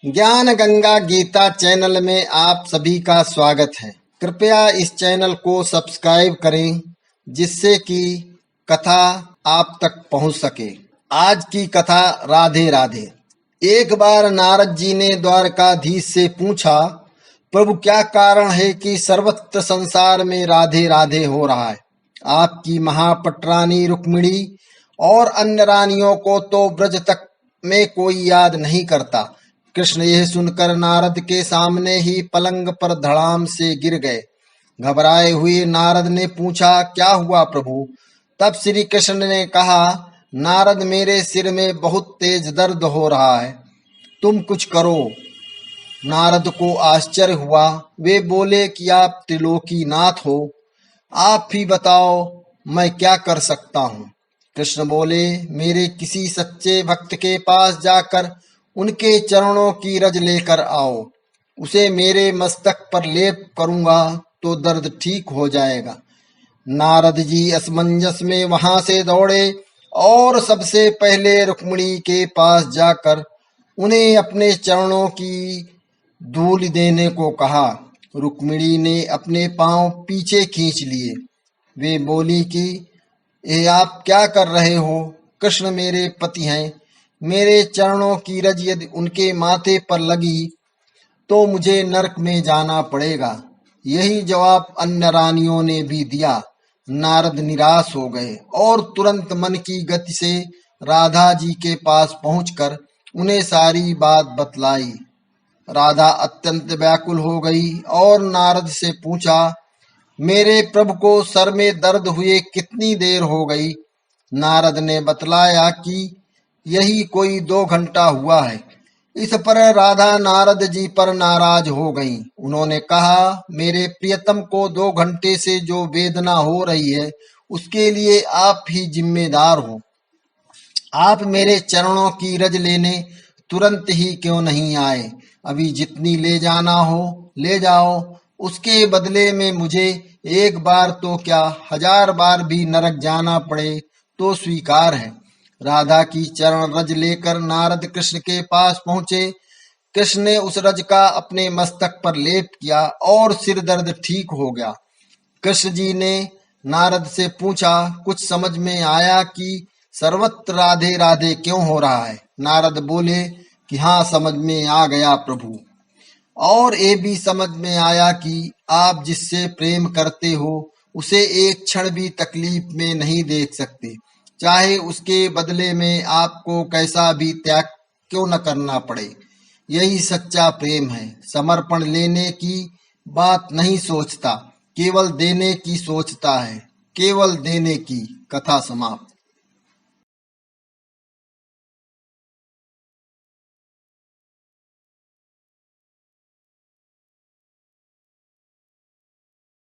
ज्ञान गंगा गीता चैनल में आप सभी का स्वागत है। कृपया इस चैनल को सब्सक्राइब करें जिससे कि कथा आप तक पहुंच सके। आज की कथा राधे राधे। एक बार नारद जी ने द्वारकाधीश से पूछा, प्रभु क्या कारण है कि सर्वत्र संसार में राधे राधे हो रहा है? आपकी महापटरानी रुक्मिणी और अन्य रानियों को तो ब्रज तक में कोई याद नहीं करता। कृष्ण यह सुनकर नारद के सामने ही पलंग पर धड़ाम से गिर गए। घबराए हुए नारद ने पूछा, क्या हुआ प्रभु? तब श्री कृष्ण ने कहा, नारद मेरे सिर में बहुत तेज दर्द हो रहा है, तुम कुछ करो। नारद को आश्चर्य हुआ। वे बोले कि आप त्रिलोकी नाथ हो, आप ही बताओ मैं क्या कर सकता हूँ। कृष्ण बोले, मेरे किसी सच्चे भक्त के पास जाकर उनके चरणों की रज लेकर आओ, उसे मेरे मस्तक पर लेप करूंगा तो दर्द ठीक हो जाएगा। नारद जी असमंजस में वहां से दौड़े और सबसे पहले रुक्मिणी के पास जाकर उन्हें अपने चरणों की धूल देने को कहा। रुक्मिणी ने अपने पांव पीछे खींच लिए। वे बोली कि ये आप क्या कर रहे हो? कृष्ण मेरे पति हैं, मेरे चरणों की रज यदि उनके माथे पर लगी तो मुझे नरक में जाना पड़ेगा। यही जवाब अन्य रानियों ने भी दिया। नारद निराश हो गए और तुरंत मन की गति से राधा जी के पास पहुंचकर उन्हें सारी बात बतलाई। राधा अत्यंत व्याकुल हो गई और नारद से पूछा, मेरे प्रभु को सर में दर्द हुए कितनी देर हो गई? नारद ने बतलाया कि यही कोई 2 घंटा हुआ है। इस पर राधा नारद जी पर नाराज हो गईं। उन्होंने कहा, मेरे प्रियतम को 2 घंटे से जो वेदना हो रही है उसके लिए आप ही जिम्मेदार हो। आप मेरे चरणों की रज लेने तुरंत ही क्यों नहीं आए? अभी जितनी ले जाना हो ले जाओ, उसके बदले में मुझे एक बार तो क्या 1000 बार भी नरक जाना पड़े तो स्वीकार है। राधा की चरण रज लेकर नारद कृष्ण के पास पहुंचे। कृष्ण ने उस रज का अपने मस्तक पर लेप किया और सिर दर्द ठीक हो गया। कृष्ण जी ने नारद से पूछा, कुछ समझ में आया कि सर्वत्र राधे राधे क्यों हो रहा है? नारद बोले कि हाँ, समझ में आ गया प्रभु, और ये भी समझ में आया कि आप जिससे प्रेम करते हो उसे एक क्षण भी तकलीफ में नहीं देख सकते, चाहे उसके बदले में आपको कैसा भी त्याग क्यों न करना पड़े। यही सच्चा प्रेम है। समर्पण लेने की बात नहीं सोचता, केवल देने की सोचता है। केवल देने की। कथा समाप्त।